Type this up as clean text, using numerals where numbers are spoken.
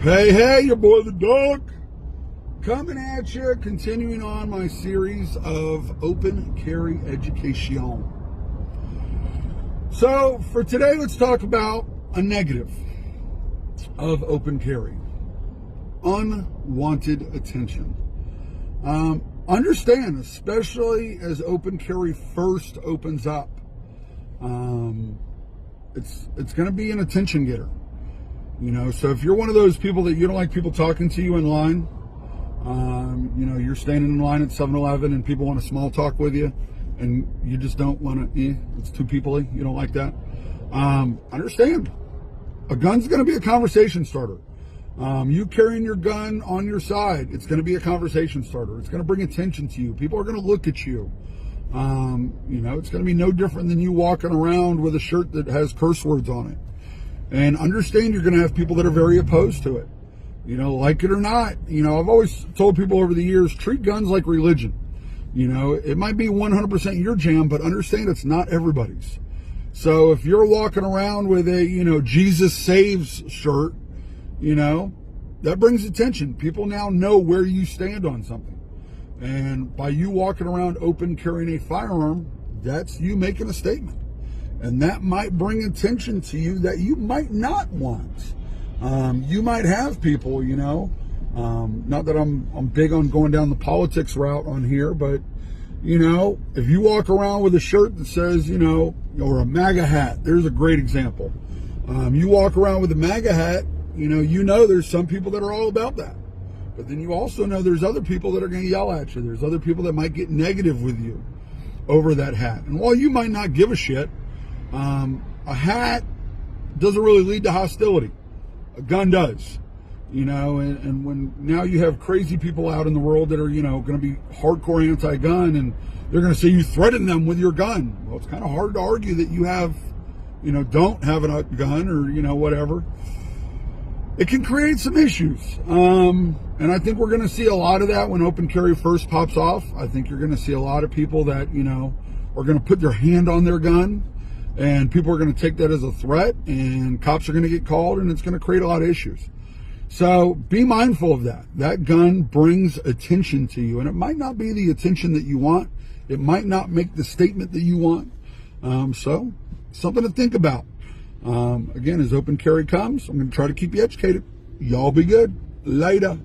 Hey, your boy the dog, coming at you, continuing on my series of open carry education. So for today, let's talk about a negative of open carry: unwanted attention. Understand, especially as open carry first opens up, it's going to be an attention getter. You know, so if you're one of those people that you don't like people talking to you in line, you're standing in line at 7-Eleven and people want to small talk with you and you just don't want to, it's too people-y, you don't like that. Understand, a gun's going to be a conversation starter. You carrying your gun on your side, it's going to be a conversation starter. It's going to bring attention to you. People are going to look at you. It's going to be no different than you walking around with a shirt that has curse words on it. And understand, you're going to have people that are very opposed to it. Like it or not. I've always told people over the years, treat guns like religion. It might be 100% your jam, but understand it's not everybody's. So if you're walking around with a, Jesus saves shirt, that brings attention. People now know where you stand on something. And by you walking around open carrying a firearm, that's you making a statement. And that might bring attention to you that you might not want. You might have people, not that I'm big on going down the politics route on here, but, if you walk around with a shirt that says, or a MAGA hat, there's a great example. You walk around with a MAGA hat, there's some people that are all about that. But then you also know there's other people that are going to yell at you. There's other people that might get negative with you over that hat. And while you might not give a shit, a hat doesn't really lead to hostility. A gun does, and when now you have crazy people out in the world that are, going to be hardcore anti-gun and they're going to say you threaten them with your gun. Well, it's kind of hard to argue that you have, don't have a gun or, whatever. It can create some issues. And I think we're going to see a lot of that when open carry first pops off. I think you're going to see a lot of people that, are going to put their hand on their gun. And people are going to take that as a threat, and cops are going to get called, and it's going to create a lot of issues. So be mindful of that. That gun brings attention to you, and it might not be the attention that you want. It might not make the statement that you want. So something to think about. Again, as open carry comes, I'm going to try to keep you educated. Y'all be good. Later.